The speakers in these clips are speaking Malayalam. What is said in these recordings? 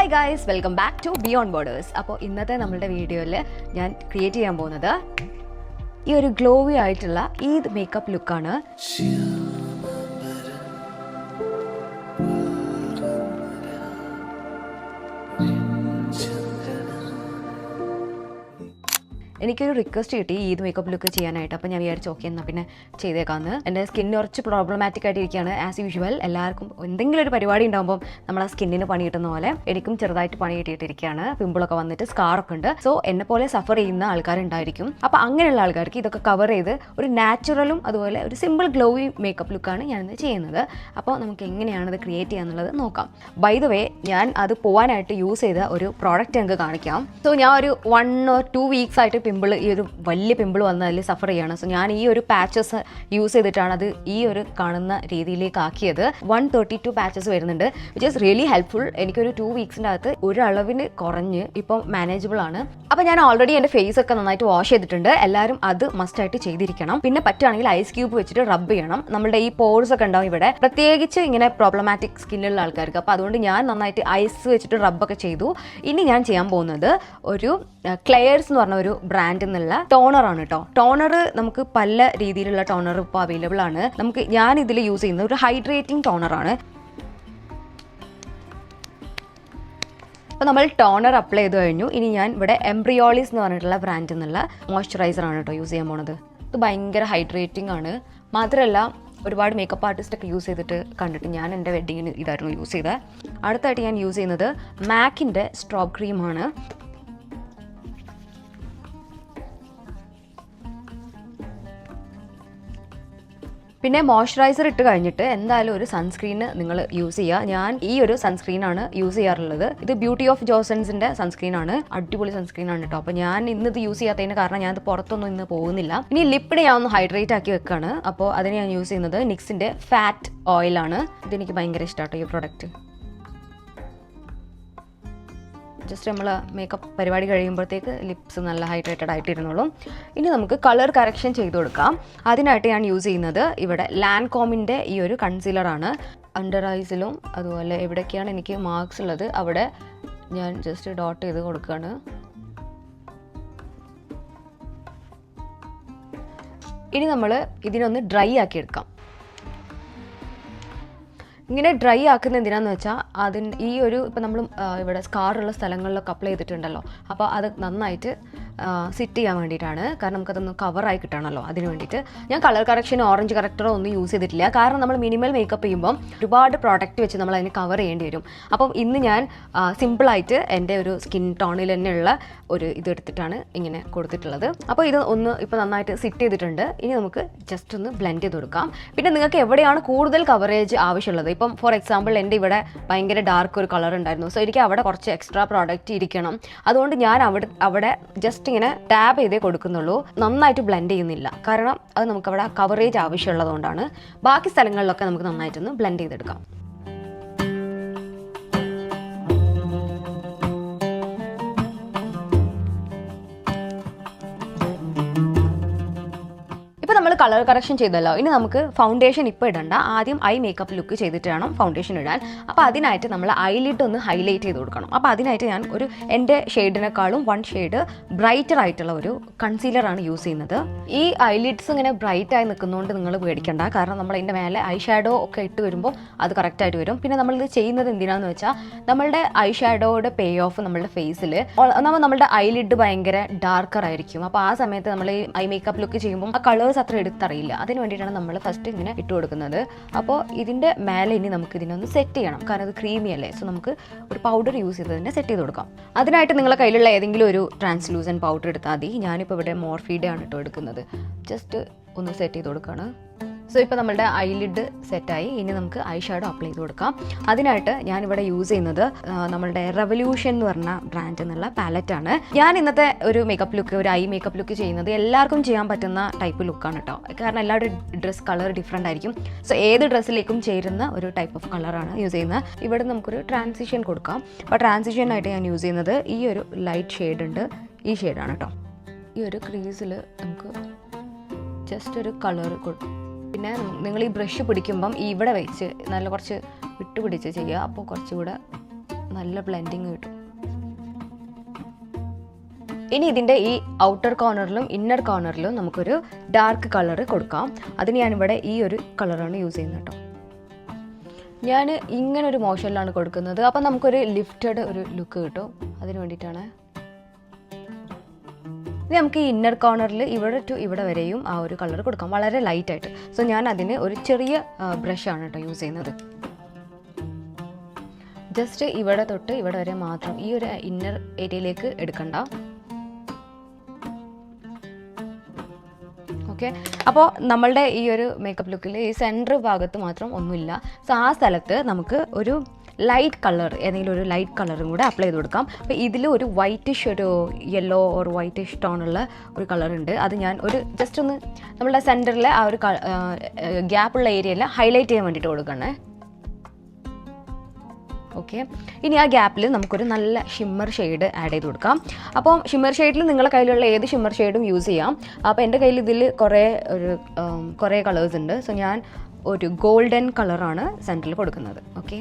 Hi guys, welcome back to beyond borders. അപ്പോൾ ഇന്നത്തെ നമ്മളുടെ വീഡിയോയിൽ ഞാൻ ക്രിയേറ്റ് ചെയ്യാൻ പോകുന്നത് ഈ ഒരു ഗ്ലോവി ആയിട്ടുള്ള ഈദ് മേക്കപ്പ് ലുക്കാണ്. എനിക്കൊരു റിക്വസ്റ്റ് കിട്ടി ഈദ് മേക്കപ്പ് ലുക്ക് ചെയ്യാനായിട്ട്. അപ്പോൾ ഞാൻ വിചാരിച്ചു ഓക്കെ എന്നാൽ പിന്നെ ചെയ്തേക്കാമെന്ന്. എൻ്റെ സ്കിന്നിന് കുറച്ച് പ്രോബ്ലമാറ്റിക് ആയിട്ടിരിക്കുകയാണ്. ആസ് യൂഷ്വൽ എല്ലാവർക്കും എന്തെങ്കിലും ഒരു പരിപാടി ഉണ്ടാകുമ്പോൾ നമ്മൾ ആ സ്കിന്നിന് പണി കിട്ടുന്ന പോലെ എനിക്കും ചെറുതായിട്ട് പണി കിട്ടിയിട്ടിരിക്കുകയാണ്. പിമ്പിളൊക്കെ വന്നിട്ട് സ്കാറൊക്കെ ഉണ്ട്. സോ എന്നെ പോലെ സഫർ ചെയ്യുന്ന ആൾക്കാരുണ്ടായിരിക്കും. അപ്പോൾ അങ്ങനെയുള്ള ആൾക്കാർക്ക് ഇതൊക്കെ കവർ ചെയ്ത് ഒരു നാച്ചുറലും അതുപോലെ ഒരു സിമ്പിൾ ഗ്ലോവി മേക്കപ്പ് ലുക്കാണ് ഞാനിത് ചെയ്യുന്നത്. അപ്പോൾ നമുക്ക് എങ്ങനെയാണ് ഇത് ക്രിയേറ്റ് ചെയ്യാന്നുള്ളത് നോക്കാം. ബൈ ദ വേ, ഞാൻ അത് പോകാനായിട്ട് യൂസ് ചെയ്ത ഒരു പ്രോഡക്റ്റ് ഞങ്ങൾക്ക് കാണിക്കാം. സോ ഞാൻ ഒരു 1 or 2 weeks ആയിട്ട് പിമ്പിൾ, ഈ ഒരു വലിയ പിമ്പിൾ വന്നതിൽ സഫർ ചെയ്യാണ്. സോ ഞാൻ ഈ ഒരു പാച്ചസ് യൂസ് ചെയ്തിട്ടാണ് അത് ഈ ഒരു കാണുന്ന രീതിയിലേക്ക് ആക്കിയത്. 132 പാച്ചസ് വരുന്നുണ്ട്, വിച്ച് ഈസ് റിയലി ഹെൽപ്ഫുൾ. എനിക്കൊരു 2 weeksൻ്റെ അകത്ത് ഒരു അളവിന് കുറഞ്ഞ് ഇപ്പം മാനേജബിൾ ആണ്. അപ്പോൾ ഞാൻ ഓൾറെഡി എൻ്റെ ഫേസ് ഒക്കെ നന്നായിട്ട് വാഷ് ചെയ്തിട്ടുണ്ട്. എല്ലാവരും അത് മസ്റ്റായിട്ട് ചെയ്തിരിക്കണം. പിന്നെ പറ്റുകയാണെങ്കിൽ ഐസ് ക്യൂബ് വെച്ചിട്ട് റബ്ബ് ചെയ്യണം. നമ്മുടെ ഈ പോർസ് ഒക്കെ ഉണ്ടാവും ഇവിടെ, പ്രത്യേകിച്ച് ഇങ്ങനെ പ്രോബ്ലമാറ്റിക് സ്കിന്നുള്ള ആൾക്കാർക്ക്. അപ്പോൾ അതുകൊണ്ട് ഞാൻ നന്നായിട്ട് ഐസ് വെച്ചിട്ട് റബ്ബൊക്കെ ചെയ്തു. ഇനി ഞാൻ ചെയ്യാൻ പോകുന്നത് ഒരു ക്ലെയർസ് എന്ന് പറഞ്ഞ ഒരു ബ്രാൻഡിൽ നിന്നുള്ള ടോണറാണ് കേട്ടോ. ടോണർ നമുക്ക് പല രീതിയിലുള്ള ടോണർ ഇപ്പോൾ അവൈലബിൾ ആണ്. ഞാൻ ഇതിൽ യൂസ് ചെയ്യുന്നത് ഒരു ഹൈഡ്രേറ്റിംഗ് ടോണറാണ്. അപ്പോൾ നമ്മൾ ടോണർ അപ്ലൈ ചെയ്ത് കഴിഞ്ഞു. ഇനി ഞാൻ ഇവിടെ എംബ്രിയോളിസ് എന്ന് പറഞ്ഞിട്ടുള്ള ബ്രാൻഡിൽ നിന്നുള്ള മോയ്സ്ചറൈസറാണ് കേട്ടോ യൂസ് ചെയ്യാൻ പോണത്. ഇത് ഭയങ്കര ഹൈഡ്രേറ്റിംഗ് ആണ്. മാത്രമല്ല ഒരുപാട് മേക്കപ്പ് ആർട്ടിസ്റ്റൊക്കെ യൂസ് ചെയ്തിട്ട് കണ്ടിട്ട് ഞാൻ എൻ്റെ വെഡ്ഡിങ്ങിന് ഇതായിരുന്നു യൂസ് ചെയ്തത്. അടുത്തായിട്ട് ഞാൻ യൂസ് ചെയ്യുന്നത് മാക്കിൻ്റെ സ്ട്രോബ് ക്രീമാണ്. പിന്നെ മോയ്സ്ചറൈസർ ഇട്ട് കഴിഞ്ഞിട്ട് എന്തായാലും ഒരു സൺസ്ക്രീൻ നിങ്ങൾ യൂസ് ചെയ്യുക. ഞാൻ ഈ ഒരു സൺസ്ക്രീനാണ് യൂസ് ചെയ്യാറുള്ളത്. ഇത് ബ്യൂട്ടി ഓഫ് ജോസൺസിൻ്റെ സൺസ്ക്രീനാണ്. അടിപൊളി സൺസ്ക്രീനാണ് കേട്ടോ. അപ്പോൾ ഞാൻ ഇന്നത് യൂസ് ചെയ്യാത്തതിന് കാരണം ഞാൻ ഇത് പുറത്തൊന്നും ഇന്ന് പോകുന്നില്ല. ഇനി ലിപ്പിനെ ഞാൻ ഒന്ന് ഹൈഡ്രേറ്റ് ആക്കി വെക്കുകയാണ്. അപ്പോൾ അതിന് ഞാൻ യൂസ് ചെയ്യുന്നത് നിക്സിൻ്റെ ഫാറ്റ് ഓയിലാണ്. ഇതെനിക്ക് ഭയങ്കര ഇഷ്ടമാട്ടോ ഈ പ്രൊഡക്റ്റ്. ജസ്റ്റ് നമ്മൾ മേക്കപ്പ് പരിപാടി കഴിയുമ്പോഴത്തേക്ക് ലിപ്സ് നല്ല ഹൈഡ്രേറ്റഡ് ആയിട്ടിരുന്നോളും. ഇനി നമുക്ക് കളർ കറക്ഷൻ ചെയ്ത് കൊടുക്കാം. അതിനായിട്ട് ഞാൻ യൂസ് ചെയ്യുന്നത് ഇവിടെ ലാൻകോമിൻ്റെ ഈ ഒരു കൺസീലറാണ്. അണ്ടർ ഐസിലും അതുപോലെ എവിടെയൊക്കെയാണ് എനിക്ക് മാർക്സ് ഉള്ളത് അവിടെ ഞാൻ ജസ്റ്റ് ഡോട്ട് ചെയ്ത് കൊടുക്കുകയാണ്. ഇനി നമ്മൾ ഇതിനൊന്ന് ഡ്രൈ ആക്കി എടുക്കാം. ഇങ്ങനെ ഡ്രൈ ആക്കുന്ന എന്തിനാന്ന് വെച്ചാൽ ഈ ഒരു ഇപ്പം നമ്മൾ ഇവിടെ സ്കാറുള്ള സ്ഥലങ്ങളിലൊക്കെ അപ്ലൈ ചെയ്തിട്ടുണ്ടല്ലോ, അപ്പോൾ അത് നന്നായിട്ട് സിറ്റ് ചെയ്യാൻ വേണ്ടിയിട്ടാണ്. കാരണം നമുക്കതൊന്ന് കവറായി കിട്ടണമല്ലോ, അതിന് വേണ്ടിയിട്ട്. ഞാൻ കളർ കറക്ഷനോ ഓറഞ്ച് കറക്റ്ററോ ഒന്നും യൂസ് ചെയ്തിട്ടില്ല. കാരണം നമ്മൾ മിനിമൽ മേക്കപ്പ് ചെയ്യുമ്പം ഒരുപാട് പ്രോഡക്റ്റ് വെച്ച് നമ്മൾ അതിന് കവർ ചെയ്യേണ്ടി വരും. അപ്പം ഇന്ന് ഞാൻ സിമ്പിളായിട്ട് എൻ്റെ ഒരു സ്കിൻ ടോണിൽ തന്നെയുള്ള ഒരു ഇതെടുത്തിട്ടാണ് ഇങ്ങനെ കൊടുത്തിട്ടുള്ളത്. അപ്പോൾ ഇത് ഒന്ന് ഇപ്പോൾ നന്നായിട്ട് സിറ്റ് ചെയ്തിട്ടുണ്ട്. ഇനി നമുക്ക് ജസ്റ്റ് ഒന്ന് ബ്ലെൻഡ് ചെയ്ത് കൊടുക്കാം. പിന്നെ നിങ്ങൾക്ക് എവിടെയാണ് കൂടുതൽ കവറേജ് ആവശ്യമുള്ളത്, ഇപ്പം ഫോർ എക്സാമ്പിൾ എൻ്റെ ഇവിടെ ഭയങ്കര ഡാർക്ക് ഒരു കളർ ഉണ്ടായിരുന്നു. സോ എനിക്ക് അവിടെ കുറച്ച് എക്സ്ട്രാ പ്രോഡക്റ്റ് ഇരിക്കണം. അതുകൊണ്ട് ഞാൻ അവിടെ ജസ്റ്റ് ഇങ്ങനെ ടാബ് ചെയ്തേ കൊടുക്കുന്നുള്ളൂ. നന്നായിട്ട് ബ്ലെൻഡ് ചെയ്യുന്നില്ല, കാരണം അത് നമുക്ക് അവിടെ കവറേജ് ആവശ്യമുള്ളതുകൊണ്ടാണ്. ബാക്കി സ്ഥലങ്ങളിലൊക്കെ നമുക്ക് നന്നായിട്ടൊന്ന് ബ്ലെൻഡ് ചെയ്തെടുക്കാം. നമ്മൾ കളർ കറക്ഷൻ ചെയ്തല്ലോ. ഇനി നമുക്ക് ഫൗണ്ടേഷൻ ഇപ്പോൾ ഇടണ്ട. ആദ്യം ഐ മേക്കപ്പ് ലുക്ക് ചെയ്തിട്ട് വേണം ഫൗണ്ടേഷൻ ഇടാൻ. അപ്പോൾ അതിനായിട്ട് നമ്മൾ ഐലിഡ് ഒന്ന് ഹൈലൈറ്റ് ചെയ്ത് കൊടുക്കണം. അപ്പോൾ അതിനായിട്ട് ഞാൻ എൻ്റെ ഷെയ്ഡിനേക്കാളും 1 ഷെയ്ഡ് ബ്രൈറ്റർ ആയിട്ടുള്ള ഒരു കൺസീലറാണ് യൂസ് ചെയ്യുന്നത്. ഈ ഐലിഡ്സ് ഇങ്ങനെ ബ്രൈറ്റ് ആയി നിൽക്കുന്നതുകൊണ്ട് നിങ്ങൾ പേടിക്കണ്ട. കാരണം നമ്മൾ അതിൻ്റെ മേലെ ഐ ഷാഡോ ഒക്കെ ഇട്ട് വരുമ്പോൾ അത് കറക്റ്റായിട്ട് വരും. പിന്നെ നമ്മളിത് ചെയ്യുന്നത് എന്തിനാന്ന് വെച്ചാൽ നമ്മളുടെ ഐ ഷാഡോയുടെ പേ ഓഫ് നമ്മളുടെ ഫേസിൽ നമ്മളുടെ ഐലിഡ് ഭയങ്കര ഡാർക്കർ ആയിരിക്കും. അപ്പോൾ ആ സമയത്ത് നമ്മൾ ഈ ഐ മേക്കപ്പ് ലുക്ക് ചെയ്യുമ്പോൾ ആ കളേഴ്സ് അത്ര എടുത്തറിയില്ല. അതിന് വേണ്ടിയിട്ടാണ് നമ്മൾ ഫസ്റ്റ് ഇങ്ങനെ ഇട്ട് കൊടുക്കുന്നത്. അപ്പോൾ ഇതിൻ്റെ മേലെ ഇനി നമുക്ക് ഇതിനൊന്ന് സെറ്റ് ചെയ്യണം, കാരണം ഇത് ക്രീമി അല്ലേ. സോ നമുക്ക് ഒരു പൗഡർ യൂസ് ചെയ്ത് തന്നെ സെറ്റ് ചെയ്ത് കൊടുക്കാം. അതിനായിട്ട് നിങ്ങളുടെ കയ്യിലുള്ള ഏതെങ്കിലും ഒരു ട്രാൻസ്ലൂസൻറ്റ് പൗഡർ എടുത്താൽ മതി. ഞാനിപ്പോൾ ഇവിടെ മോർഫീഡെ ആണ് കേട്ടോ എടുക്കുന്നത്. ജസ്റ്റ് ഒന്ന് സെറ്റ് ചെയ്ത് കൊടുക്കുകയാണ്. സോ ഇപ്പോൾ നമ്മളുടെ ഐലിഡ് സെറ്റായി. ഇനി നമുക്ക് ഐ ഷാഡോ അപ്ലൈ ചെയ്ത് കൊടുക്കാം. അതിനായിട്ട് ഞാനിവിടെ യൂസ് ചെയ്യുന്നത് നമ്മളുടെ റെവല്യൂഷൻ എന്ന് പറഞ്ഞ ബ്രാൻഡിൽ നിന്നുള്ള പാലറ്റാണ്. ഞാൻ ഇന്നത്തെ ഒരു മേക്കപ്പ് ലുക്ക്, ഒരു ഐ മേക്കപ്പ് ലുക്ക് ചെയ്യുന്നത് എല്ലാവർക്കും ചെയ്യാൻ പറ്റുന്ന ടൈപ്പ് ലുക്കാണ് കേട്ടോ. കാരണം എല്ലാവരുടെ ഡ്രസ് കളർ ഡിഫറെൻ്റ് ആയിരിക്കും. സോ ഏത് ഡ്രസ്സിലേക്കും ചേരുന്ന ഒരു ടൈപ്പ് ഓഫ് കളറാണ് യൂസ് ചെയ്യുന്നത്. ഇവിടെ നമുക്കൊരു ട്രാൻസിഷൻ കൊടുക്കാം. അപ്പോൾ ട്രാൻസിഷനായിട്ട് ഞാൻ യൂസ് ചെയ്യുന്നത് ഈ ഒരു ലൈറ്റ് ഷെയ്ഡ് ഉണ്ട്, ഈ ഷെയ്ഡാണ് കേട്ടോ. ഈ ഒരു ക്രീസിൽ നമുക്ക് ജസ്റ്റ് ഒരു കളർ കൊടുക്കും. പിന്നെ നിങ്ങൾ ഈ ബ്രഷ് പിടിക്കുമ്പം ഇവിടെ വെച്ച് നല്ല കുറച്ച് വിട്ടുപിടിച്ച് ചെയ്യുക. അപ്പോൾ കുറച്ചുകൂടെ നല്ല ബ്ലെൻഡിങ് കിട്ടും. ഇനി ഇതിൻ്റെ ഈ ഔട്ടർ കോർണറിലും ഇന്നർ കോർണറിലും നമുക്കൊരു ഡാർക്ക് കളർ കൊടുക്കാം. അതിന് ഞാനിവിടെ ഈ ഒരു കളറാണ് യൂസ് ചെയ്യുന്നത് കേട്ടോ. ഞാൻ ഇങ്ങനൊരു മോഷനിലാണ് കൊടുക്കുന്നത്. അപ്പം നമുക്കൊരു ലിഫ്റ്റഡ് ഒരു ലുക്ക് കിട്ടും. അതിന് വേണ്ടിയിട്ടാണ്. ഇനി നമുക്ക് ഈ ഇന്നർ കോർണറിൽ ഇവിടെ ടു ഇവിടെ വരെയും ആ ഒരു കളർ കൊടുക്കാം, വളരെ ലൈറ്റായിട്ട്. സോ ഞാൻ അതിന് ഒരു ചെറിയ ബ്രഷാണ് കേട്ടോ യൂസ് ചെയ്യുന്നത്. ജസ്റ്റ് ഇവിടെ തൊട്ട് ഇവിടെ വരെ മാത്രം, ഈ ഒരു ഇന്നർ ഏരിയയിലേക്ക് എടുക്കണ്ട. ഓക്കെ, അപ്പോൾ നമ്മളുടെ ഈ ഒരു മേക്കപ്പ് ലുക്കിൽ ഈ സെൻറ്റർ ഭാഗത്ത് മാത്രം ഒന്നുമില്ല. സോ ആ സ്ഥലത്ത് നമുക്ക് ഒരു ലൈറ്റ് കളർ, ഏതെങ്കിലും ഒരു ലൈറ്റ് കളറും കൂടെ അപ്ലൈ ചെയ്ത് കൊടുക്കാം. അപ്പോൾ ഇതിൽ ഒരു വൈറ്റിഷ്, ഒരു യെല്ലോ ഓർ വൈറ്റിഷ് ടോണുള്ള ഒരു കളറുണ്ട്. അത് ഞാൻ ഒരു ജസ്റ്റ് ഒന്ന് നമ്മളുടെ സെൻറ്ററിലെ ആ ഒരു ഗ്യാപ്പുള്ള ഏരിയയിൽ ഹൈലൈറ്റ് ചെയ്യാൻ വേണ്ടിയിട്ട് കൊടുക്കണേ. ഓക്കെ, ഇനി ആ ഗ്യാപ്പിൽ നമുക്കൊരു നല്ല ഷിമ്മർ ഷെയ്ഡ് ആഡ് ചെയ്ത് കൊടുക്കാം. അപ്പോൾ ഷിമ്മർ ഷെയ്ഡിൽ നിങ്ങളുടെ കയ്യിലുള്ള ഏത് ഷിമ്മർ ഷെയ്ഡും യൂസ് ചെയ്യാം. അപ്പോൾ എൻ്റെ കയ്യിൽ ഇതിൽ കുറേ കളേഴ്സ് ഉണ്ട്. സോ ഞാൻ ഒരു ഗോൾഡൻ കളറാണ് സെൻറ്ററിൽ കൊടുക്കുന്നത്. ഓക്കെ,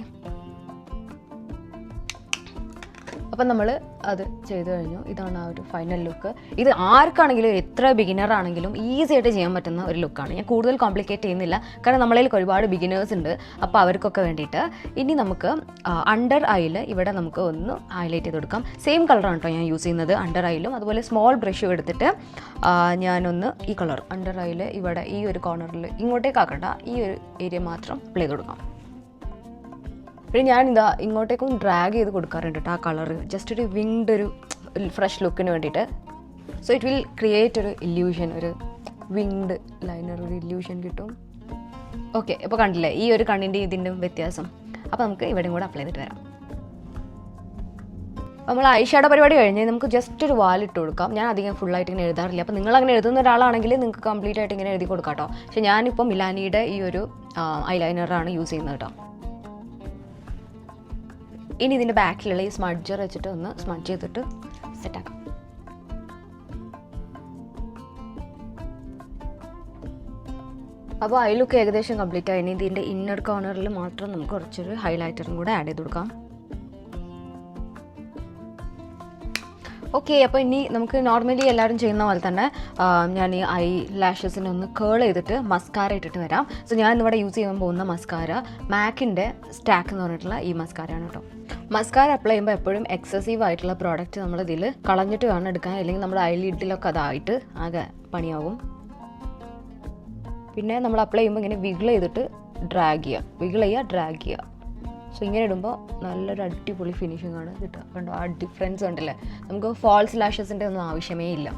അപ്പം നമ്മൾ അത് ചെയ്ത് കഴിഞ്ഞു. ഇതാണ് ആ ഒരു ഫൈനൽ ലുക്ക്. ഇത് ആർക്കാണെങ്കിലും, എത്ര ബിഗിനർ ആണെങ്കിലും ഈസി ആയിട്ട് ചെയ്യാൻ പറ്റുന്ന ഒരു ലുക്കാണ്. ഞാൻ കൂടുതൽ കോംപ്ലിക്കേറ്റ് ചെയ്യുന്നില്ല, കാരണം നമ്മളതിൽ ഒരുപാട് ബിഗിനേഴ്സ് ഉണ്ട്. അപ്പോൾ അവർക്കൊക്കെ വേണ്ടിയിട്ട് ഇനി നമുക്ക് അണ്ടർ ഐയിൽ ഇവിടെ നമുക്ക് ഒന്ന് ഹൈലൈറ്റ് ചെയ്ത് കൊടുക്കാം. സെയിം കളറാണ് കേട്ടോ ഞാൻ യൂസ് ചെയ്യുന്നത് അണ്ടർ ഐയിലും. അതുപോലെ സ്മോൾ ബ്രഷും എടുത്തിട്ട് ഞാനൊന്ന് ഈ കളർ അണ്ടർ ഐയിൽ ഇവിടെ ഈ ഒരു കോർണറിൽ ഇങ്ങോട്ടേക്ക് ആക്കണ്ട, ഈ ഒരു ഏരിയ മാത്രം അപ്ലൈ ചെയ്ത് കൊടുക്കാം. പിന്നെ ഞാനിതാ ഇങ്ങോട്ടേക്കും ഡ്രാഗ് ചെയ്ത് കൊടുക്കാറുണ്ട് കേട്ടോ ആ കളർ, ജസ്റ്റ് ഒരു വിങ്ഡ് ഒരു ഫ്രഷ് ലുക്കിന് വേണ്ടിയിട്ട്. സോ ഇറ്റ് വിൽ ക്രിയേറ്റ് ഒരു ഇല്യൂഷൻ, ഒരു വിങ്ഡ് ലൈനർ, ഒരു ഇല്യൂഷൻ കിട്ടും. ഓക്കെ, ഇപ്പോൾ കണ്ടില്ലേ ഈ ഒരു കണ്ണിൻ്റെ ഇതിൻ്റെ വ്യത്യാസം. അപ്പോൾ നമുക്ക് ഇവിടെയും കൂടെ അപ്ലൈ ചെയ്തിട്ട് വരാം. നമ്മൾ ഐ ഷാഡോ പരിപാടി കഴിഞ്ഞ് നമുക്ക് ജസ്റ്റ് ഒരു വാലിട്ട് കൊടുക്കാം. ഞാൻ അധികം ഫുള്ളായിട്ട് ഇങ്ങനെ എഴുതാറില്ല. അപ്പോൾ നിങ്ങൾ അങ്ങനെ എഴുതുന്ന ഒരാളാണെങ്കിൽ നിങ്ങൾക്ക് കംപ്ലീറ്റ് ആയിട്ട് ഇങ്ങനെ എഴുതി കൊടുക്കാം കേട്ടോ. പക്ഷേ ഞാനിപ്പോൾ മിലാനിയുടെ ഈ ഒരു ഐലൈനറാണ് യൂസ് ചെയ്യുന്നത് കേട്ടോ. ഇനി ഇതിൻ്റെ ബാക്കിലുള്ള ഈ സ്മഡ്ജർ വെച്ചിട്ട് ഒന്ന് സ്മഡ്ജ് ചെയ്തിട്ട് സെറ്റാക്കാം. അപ്പോൾ ഐ ലുക്ക് ഏകദേശം കംപ്ലീറ്റ് ആയി. ഇനി ഇതിൻ്റെ ഇന്നർ കോർണറിൽ മാത്രം നമുക്ക് കുറച്ചൊരു ഹൈലൈറ്ററും കൂടെ ആഡ് ചെയ്ത് കൊടുക്കാം. ഓക്കെ, അപ്പോൾ ഇനി നമുക്ക് നോർമലി എല്ലാവരും ചെയ്യുന്ന പോലെ തന്നെ ഞാൻ ഈ ഐ ലാഷസിനെ ഒന്ന് കേൾ ചെയ്തിട്ട് മസ്കാര ഇട്ടിട്ട് വരാം. സോ ഞാൻ ഇന്നിവിടെ യൂസ് ചെയ്യാൻ പോകുന്ന മസ്കാര മാക്കിൻ്റെ സ്റ്റാക്ക് എന്ന് പറഞ്ഞിട്ടുള്ള ഈ മസ്കാരയാണ് കേട്ടോ. മസ്കാര അപ്ലൈ ചെയ്യുമ്പോൾ എപ്പോഴും എക്സസീവ് ആയിട്ടുള്ള പ്രോഡക്റ്റ് നമ്മളിതിൽ കളഞ്ഞിട്ട് വേണം എടുക്കാൻ, അല്ലെങ്കിൽ നമ്മുടെ ഐലിഡിലൊക്കെ അതായിട്ട് ആകെ പണിയാവും. പിന്നെ നമ്മൾ അപ്ലൈ ചെയ്യുമ്പോൾ ഇങ്ങനെ വിഗിൾ ചെയ്തിട്ട് ഡ്രാഗ് ചെയ്യുക. സോ ഇങ്ങനെ ഇടുമ്പോൾ നല്ലൊരു അടിപൊളി ഫിനിഷിംഗ് ആണ് കിട്ടുക. കണ്ടോ ആ ഡിഫറൻസ് ഉണ്ടല്ലേ, നമുക്ക് ഫാൾസ് ലാഷസിൻ്റെ ഒന്നും ആവശ്യമേ ഇല്ല.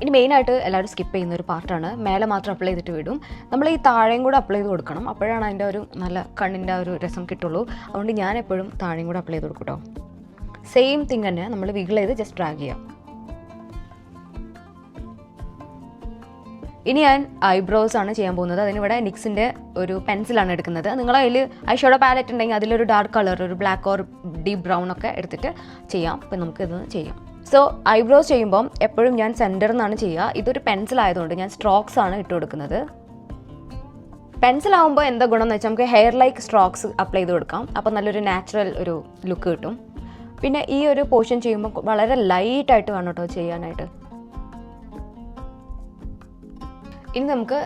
ഇനി മെയിനായിട്ട് എല്ലാവരും സ്കിപ്പ് ചെയ്യുന്ന ഒരു പാർട്ടാണ്, മേലെ മാത്രം അപ്ലൈ ചെയ്തിട്ട് വിടും. നമ്മൾ ഈ താഴെയും കൂടെ അപ്ലൈ ചെയ്ത് കൊടുക്കണം, അപ്പോഴാണ് അതിൻ്റെ ഒരു നല്ല കണ്ണിൻ്റെ ഒരു രസം കിട്ടുള്ളൂ. അതുകൊണ്ട് ഞാൻ എപ്പോഴും താഴെയും കൂടെ അപ്ലൈ ചെയ്ത് കൊടുക്കും കേട്ടോ. സെയിം തിങ് തന്നെ നമ്മൾ വിഗിൾ ചെയ്ത് ജസ്റ്റ് ഡ്രാഗ് ചെയ്യാം. ഇനി ഞാൻ ഐബ്രോസ് ആണ് ചെയ്യാൻ പോകുന്നത്. അതിനിവിടെ നിക്സിൻ്റെ ഒരു പെൻസിലാണ് എടുക്കുന്നത്. നിങ്ങളുടെ കയ്യിൽ ഐ ഷാഡോ പാലറ്റ് ഉണ്ടെങ്കിൽ അതിലൊരു ഡാർക്ക് കളർ, ഒരു ബ്ലാക്ക് ഓർ ഡീപ്പ് ബ്രൗൺ ഒക്കെ എടുത്തിട്ട് ചെയ്യാം. അപ്പം നമുക്കിത് ചെയ്യാം. സോ ഐബ്രോസ് ചെയ്യുമ്പം എപ്പോഴും ഞാൻ സെൻറ്ററിൽ നിന്നാണ് ചെയ്യുക. ഇതൊരു പെൻസിൽ ആയതുകൊണ്ട് ഞാൻ സ്ട്രോക്സ് ആണ് ഇട്ട് കൊടുക്കുന്നത്. പെൻസിലാവുമ്പോൾ എന്താ ഗുണം എന്ന് വെച്ചാൽ നമുക്ക് ഹെയർ ലൈക്ക് സ്ട്രോക്സ് അപ്ലൈ ചെയ്ത് കൊടുക്കാം. അപ്പോൾ നല്ലൊരു നാച്ചുറൽ ഒരു ലുക്ക് കിട്ടും. പിന്നെ ഈ ഒരു പോർഷൻ ചെയ്യുമ്പോൾ വളരെ ലൈറ്റായിട്ട് വേണം കേട്ടോ ചെയ്യാനായിട്ട്. ഇനി നമുക്ക്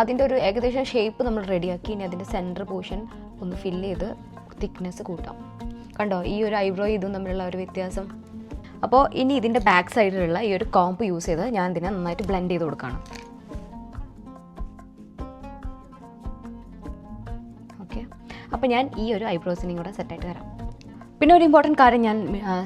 അതിൻ്റെ ഒരു ഏകദേശം ഷേപ്പ് നമ്മൾ റെഡിയാക്കി. ഇനി അതിൻ്റെ സെൻറ്റർ പോർഷൻ ഒന്ന് ഫില്ല് ചെയ്ത് തിക്നെസ് കൂട്ടാം. കണ്ടോ ഈ ഒരു ഐബ്രോ ഇതും തമ്മിലുള്ള ഒരു വ്യത്യാസം. അപ്പോൾ ഇനി ഇതിൻ്റെ ബാക്ക് സൈഡിലുള്ള ഈ ഒരു കോംപ് യൂസ് ചെയ്ത് ഞാൻ ഇതിനെ നന്നായിട്ട് ബ്ലെൻഡ് ചെയ്ത് കൊടുക്കുകയാണ്. ഓക്കെ, അപ്പോൾ ഞാൻ ഈ ഒരു ഐബ്രോസിനെയും കൂടെ സെറ്റായിട്ട് വരാം. പിന്നെ ഒരു ഇമ്പോർട്ടൻറ്റ് കാര്യം ഞാൻ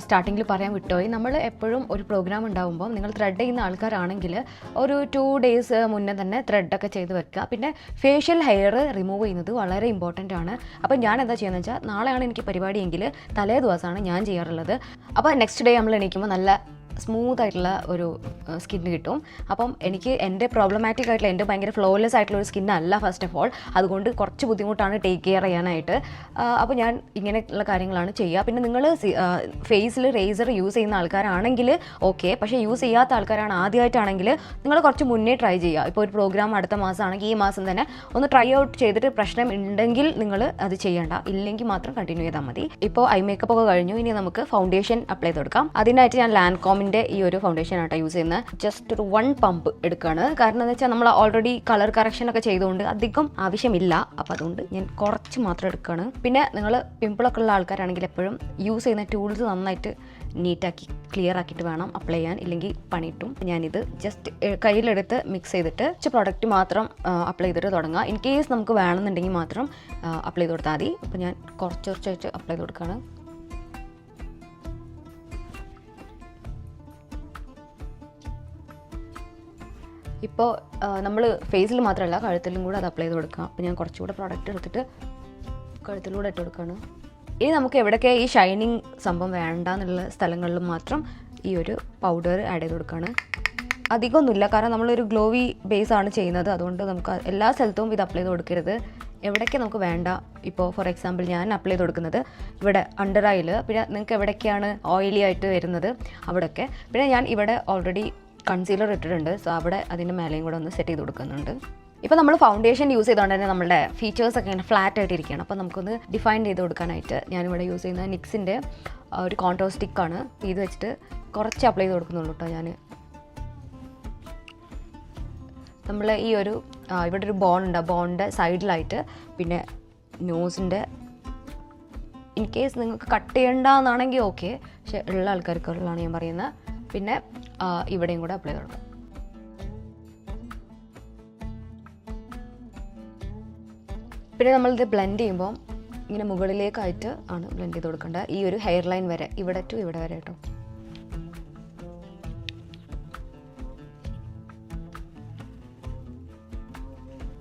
സ്റ്റാർട്ടിങ്ങിൽ പറയാൻ വിട്ടുപോയി. നമ്മൾ എപ്പോഴും ഒരു പ്രോഗ്രാം ഉണ്ടാകുമ്പോൾ നിങ്ങൾ ത്രെഡ് ചെയ്യുന്ന ആൾക്കാരാണെങ്കിൽ ഒരു 2 days മുന്നേ തന്നെ ത്രെഡൊക്കെ ചെയ്ത് വെക്കുക. പിന്നെ ഫേഷ്യൽ ഹെയർ റിമൂവ് ചെയ്യുന്നത് വളരെ ഇമ്പോർട്ടൻ്റ് ആണ്. അപ്പോൾ ഞാൻ എന്താ ചെയ്യുന്നത് വെച്ചാൽ നാളെയാണ് എനിക്ക് പരിപാടിയെങ്കിൽ തലേ ദിവസമാണ് ഞാൻ ചെയ്യാറുള്ളത്. അപ്പോൾ നെക്സ്റ്റ് ഡേ നമ്മൾ എണീക്കുമ്പോൾ നല്ല സ്മൂത്ത് ആയിട്ടുള്ള ഒരു സ്കിന്ന് കിട്ടും. അപ്പം എനിക്ക് എൻ്റെ പ്രോബ്ലമാറ്റിക് ആയിട്ടുള്ള എൻ്റെ ഭയങ്കര ഫ്ലോലെസ് ആയിട്ടുള്ള ഒരു സ്കിന്നല്ല ഫസ്റ്റ് ഓഫ് ഓൾ. അതുകൊണ്ട് കുറച്ച് ബുദ്ധിമുട്ടാണ് ടേക്ക് കെയർ ചെയ്യാനായിട്ട്. അപ്പോൾ ഞാൻ ഇങ്ങനെയുള്ള കാര്യങ്ങളാണ് ചെയ്യുക. പിന്നെ നിങ്ങൾ ഫേസിൽ റേസർ യൂസ് ചെയ്യുന്ന ആൾക്കാരാണെങ്കിൽ ഓക്കെ, പക്ഷേ യൂസ് ചെയ്യാത്ത ആൾക്കാരാണ് ആദ്യമായിട്ടാണെങ്കിൽ നിങ്ങൾ കുറച്ച് മുന്നേ ട്രൈ ചെയ്യുക. ഇപ്പോൾ ഒരു പ്രോഗ്രാം അടുത്ത മാസമാണെങ്കിൽ ഈ മാസം തന്നെ ഒന്ന് ട്രൈ ഔട്ട് ചെയ്തിട്ട് പ്രശ്നം ഉണ്ടെങ്കിൽ നിങ്ങൾ അത് ചെയ്യേണ്ട, ഇല്ലെങ്കിൽ മാത്രം കണ്ടിന്യൂ ചെയ്താൽ മതി. ഇപ്പോൾ ഐ മേക്കപ്പ് ഒക്കെ കഴിഞ്ഞു, ഇനി നമുക്ക് ഫൗണ്ടേഷൻ അപ്ലൈ ചെയ്ത് കൊടുക്കാം. അതിനായിട്ട് ഞാൻ ലാൻകോമിൻ്റെ ഈ ഒരു ഫൗണ്ടേഷൻ ആട്ടോ യൂസ് ചെയ്യുന്നത്. ജസ്റ്റ് ഒരു 1 പമ്പ് എടുക്കുകയാണ്. കാരണം എന്താ വെച്ചാൽ നമ്മൾ ഓൾറെഡി കളർ കറക്ഷൻ ഒക്കെ ചെയ്തുകൊണ്ട് അധികം ആവശ്യമില്ല. അപ്പോൾ അതുകൊണ്ട് ഞാൻ കുറച്ച് മാത്രം എടുക്കുകയാണ്. പിന്നെ നിങ്ങൾ പിമ്പിളൊക്കെ ഉള്ള ആൾക്കാരാണെങ്കിൽ എപ്പോഴും യൂസ് ചെയ്യുന്ന ടൂൾസ് നന്നായിട്ട് നീറ്റാക്കി ക്ലിയർ ആക്കിയിട്ട് വേണം അപ്ലൈ ചെയ്യാൻ, ഇല്ലെങ്കിൽ പണിയിട്ടും. ഞാനിത് ജസ്റ്റ് കയ്യിലെടുത്ത് മിക്സ് ചെയ്തിട്ട് പ്രോഡക്റ്റ് മാത്രം അപ്ലൈ ചെയ്തിട്ട് തുടങ്ങുക. ഇൻ കേസ് നമുക്ക് വേണമെന്നുണ്ടെങ്കിൽ മാത്രം അപ്ലൈ ചെയ്ത് കൊടുത്താൽ മതി. അപ്പോൾ ഞാൻ കുറച്ച് കുറച്ചായിട്ട് അപ്ലൈ ചെയ്ത് കൊടുക്കുകയാണ്. ഇപ്പോൾ നമ്മൾ ഫേസിൽ മാത്രമല്ല കഴുത്തിലും കൂടെ അത് അപ്ലൈ ചെയ്ത് കൊടുക്കാം. അപ്പോൾ ഞാൻ കുറച്ചുകൂടെ പ്രോഡക്റ്റ് എടുത്തിട്ട് കഴുത്തിലൂടെ ഇട്ട് കൊടുക്കുകയാണ്. ഇനി നമുക്ക് എവിടെയൊക്കെ ഈ ഷൈനിങ് സംഭവം വേണ്ട എന്നുള്ള സ്ഥലങ്ങളിൽ മാത്രം ഈ ഒരു പൗഡർ ആഡ് ചെയ്ത് കൊടുക്കുകയാണ്. അധികമൊന്നുമില്ല, കാരണം നമ്മളൊരു ഗ്ലോവി ബേസ് ആണ് ചെയ്യുന്നത്. അതുകൊണ്ട് നമുക്ക് എല്ലാ സ്ഥലത്തും ഇത് അപ്ലൈ ചെയ്ത് കൊടുക്കരുത്. എവിടേക്ക് നമുക്ക് വേണ്ട, ഇപ്പോൾ ഫോർ എക്സാമ്പിൾ ഞാൻ അപ്ലൈ ചെയ്ത് കൊടുക്കുന്നത് ഇവിടെ അണ്ടർ ഐയിൽ, പിന്നെ നിങ്ങൾക്ക് എവിടേക്കാണ് ഓയിലി ആയിട്ട് വരുന്നത് അവിടെയൊക്കെ. പിന്നെ ഞാൻ ഇവിടെ ഓൾറെഡി കൺസീലർ ഇട്ടിട്ടുണ്ട്, സോ അവിടെ അതിൻ്റെ മേലെയും കൂടെ ഒന്ന് സെറ്റ് ചെയ്ത് കൊടുക്കുന്നുണ്ട്. ഇപ്പോൾ നമ്മൾ ഫൗണ്ടേഷൻ യൂസ് ചെയ്തുകൊണ്ട് തന്നെ നമ്മുടെ ഫീച്ചേഴ്സൊക്കെ ഇങ്ങനെ ഫ്ലാറ്റ് ആയിട്ട് ഇരിക്കുകയാണ്. അപ്പോൾ നമുക്കൊന്ന് ഡിഫൈൻ ചെയ്ത് കൊടുക്കാനായിട്ട് ഞാനിവിടെ യൂസ് ചെയ്യുന്ന നിക്സിൻ്റെ ഒരു കോൺടോർ സ്റ്റിക്കാണ്. ഇത് വെച്ചിട്ട് കുറച്ച് അപ്ലൈ ചെയ്ത് കൊടുക്കുന്നുള്ളൂ കേട്ടോ. ഞാൻ നമ്മൾ ഈ ഒരു ഇവിടെ ഒരു ബോണ്ട്, ബോണിൻ്റെ സൈഡിലായിട്ട്, പിന്നെ നോസിൻ്റെ ഇൻ കേസ് നിങ്ങൾക്ക് കട്ട് ചെയ്യേണ്ടതെന്നാണെങ്കിൽ ഓക്കെ, പക്ഷെ ഉള്ള ആൾക്കാർക്കുള്ളതാണ് ഞാൻ പറയുന്നത്. പിന്നെ ഇവിടെയും കൂടെ അപ്ലൈ ചെയ്ത് കൊടുക്കാം. പിന്നെ നമ്മളിത് ബ്ലെൻഡ് ചെയ്യുമ്പോൾ ഇങ്ങനെ മുകളിലേക്കായിട്ട് ആണ് ബ്ലെൻഡ് ചെയ്ത് കൊടുക്കേണ്ടത്. ഈ ഒരു ഹെയർ ലൈൻ വരെ, ഇവിടെ ടു ഇവിടെ വരെ കേട്ടോ.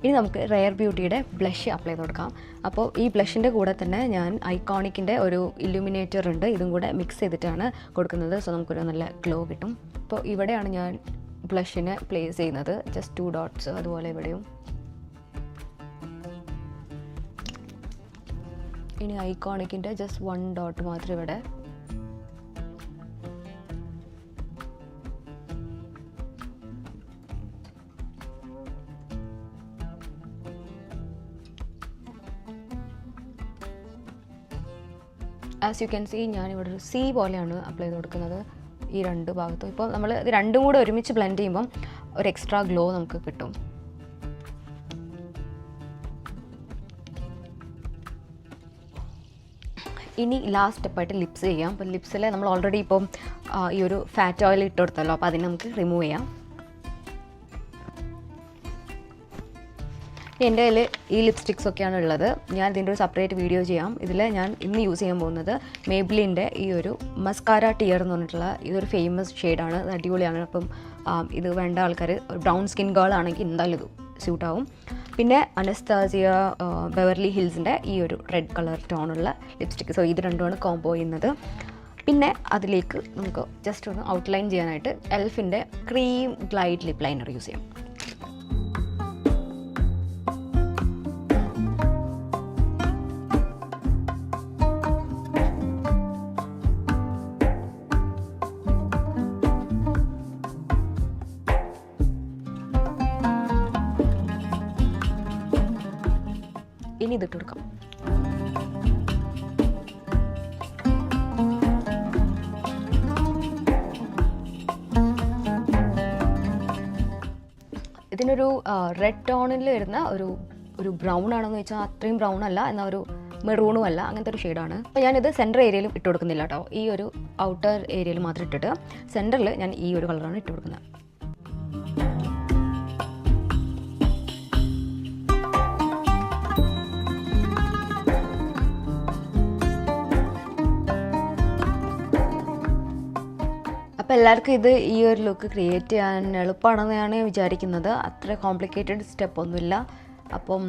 ഇനി നമുക്ക് റെയർ ബ്യൂട്ടിയുടെ ബ്ലഷ് അപ്ലൈ ചെയ്ത് കൊടുക്കാം. അപ്പോൾ ഈ ബ്ലഷിൻ്റെ കൂടെ തന്നെ ഞാൻ ഐക്കോണിക്കിൻ്റെ ഒരു ഇല്ലുമിനേറ്റർ ഉണ്ട്, ഇതും കൂടെ മിക്സ് ചെയ്തിട്ടാണ് കൊടുക്കുന്നത്. സോ നമുക്കൊരു നല്ല ഗ്ലോ കിട്ടും. അപ്പോൾ ഇവിടെയാണ് ഞാൻ ബ്ലഷിനെ പ്ലേസ് ചെയ്യുന്നത്, ജസ്റ്റ് 2 ഡോട്ട്സ്. അതുപോലെ ഇവിടെയും. ഇനി ഐക്കോണിക്കിൻ്റെ ജസ്റ്റ് 1 ഡോട്ട് മാത്രം ഇവിടെ. ആസ് യു ക്യാൻ സീ ഞാനിവിടെ ഒരു സി പോലെയാണ് അപ്ലൈ ചെയ്ത് കൊടുക്കുന്നത് ഈ 2 ഭാഗത്തും. ഇപ്പോൾ നമ്മൾ ഇത് രണ്ടും കൂടെ ഒരുമിച്ച് ബ്ലെൻഡ് ചെയ്യുമ്പം ഒരു എക്സ്ട്രാ ഗ്ലോ നമുക്ക് കിട്ടും. ഇനി ലാസ്റ്റ് സ്റ്റെപ്പായിട്ട് ലിപ്സ് ചെയ്യാം. അപ്പോൾ ലിപ്സിൽ നമ്മൾ ഓൾറെഡി ഇപ്പം ഈ ഒരു ഫാറ്റ് ഓയിൽ ഇട്ട് കൊടുത്തല്ലോ, അപ്പോൾ അതിനെ നമുക്ക് റിമൂവ് ചെയ്യാം. എൻ്റെ കയ്യിൽ ഈ ലിപ്സ്റ്റിക്സ് ഒക്കെയാണ് ഉള്ളത്. ഞാൻ ഇതിൻ്റെ ഒരു സെപ്പറേറ്റ് വീഡിയോ ചെയ്യാം. ഇതിൽ ഞാൻ ഇന്ന് യൂസ് ചെയ്യാൻ പോകുന്നത് മേബ്ലിൻ്റെ ഈ ഒരു മസ്കാര ടിയർ എന്ന് പറഞ്ഞിട്ടുള്ള ഇതൊരു ഫേമസ് ഷെയ്ഡാണ്. ഇത് അടിപൊളിയാണ്. അപ്പം ഇത് വേണ്ട ആൾക്കാർ, ബൗൺ സ്കിൻ ഗേൾ ആണെങ്കിൽ എന്തായാലും ഇത് സ്യൂട്ടാവും. പിന്നെ അനസ്താസിയ ബെവർലി ഹിൽസിൻ്റെ ഈ ഒരു റെഡ് കളർ ടോണുള്ള ലിപ്സ്റ്റിക്ക്. സോ ഇത് രണ്ടുമാണ് കോംബോ ചെയ്യുന്നത്. പിന്നെ അതിലേക്ക് നമുക്ക് ജസ്റ്റ് ഒന്ന് ഔട്ട്ലൈൻ ചെയ്യാനായിട്ട് എൽഫിൻ്റെ cream glide lip liner use ചെയ്യാം. ഇനി ഇതിട്ട് കൊടുക്കാം. ഇതിനൊരു റെഡ് ടോണിൽ വരുന്ന ഒരു ബ്രൗൺ ആണെന്ന് വെച്ചാൽ അത്രയും ബ്രൗൺ അല്ല, എന്നാൽ ഒരു മെറൂണും അല്ല, അങ്ങനത്തെ ഒരു ഷെയ്ഡാണ്. അപ്പോൾ ഞാനിത് സെൻറ്റർ ഏരിയയിലും ഇട്ട് കൊടുക്കുന്നില്ല കേട്ടോ. ഈ ഒരു ഔട്ടർ ഏരിയയിൽ മാത്രം ഇട്ടിട്ട് സെൻറ്ററിൽ ഞാൻ ഈ ഒരു കളറാണ് ഇട്ട് കൊടുക്കുന്നത്. അപ്പോൾ എല്ലാവർക്കും ഇത് ഈ ഒരു ലുക്ക് ക്രിയേറ്റ് ചെയ്യാൻ എളുപ്പമാണെന്ന് ഞാൻ വിചാരിക്കുന്നത്. അത്ര കോംപ്ലിക്കേറ്റഡ് സ്റ്റെപ്പൊന്നുമില്ല. അപ്പം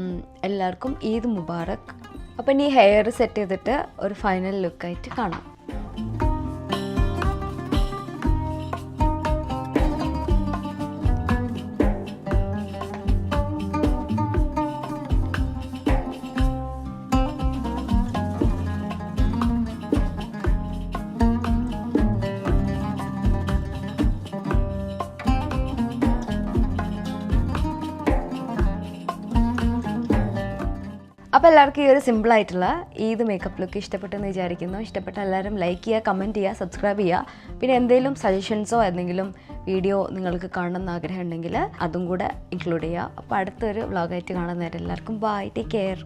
എല്ലാവർക്കും ഈദ് മുബാറക്. അപ്പം ഇനി ഹെയർ സെറ്റ് ചെയ്തിട്ട് ഒരു ഫൈനൽ ലുക്കായിട്ട് കാണാം. അപ്പോൾ എല്ലാവർക്കും ഈ ഒരു സിമ്പിളായിട്ടുള്ള ഈദ് മേക്കപ്പ് ലുക്ക് ഇഷ്ടപ്പെട്ടെന്ന് വിചാരിക്കുന്നു. ഇഷ്ടപ്പെട്ട എല്ലാവരും ലൈക്ക് ചെയ്യുക, കമൻറ്റ് ചെയ്യുക, സബ്സ്ക്രൈബ് ചെയ്യുക. പിന്നെ എന്തെങ്കിലും സജഷൻസോ എന്തെങ്കിലും വീഡിയോ നിങ്ങൾക്ക് കാണണമെന്ന് ആഗ്രഹം ഉണ്ടെങ്കിൽ അതും കൂടെ ഇൻക്ലൂഡ് ചെയ്യുക. അപ്പോൾ അടുത്തൊരു വ്ളോഗായിട്ട് കാണുന്നവരെ എല്ലാവർക്കും ബൈ, ടേക്ക് കെയർ.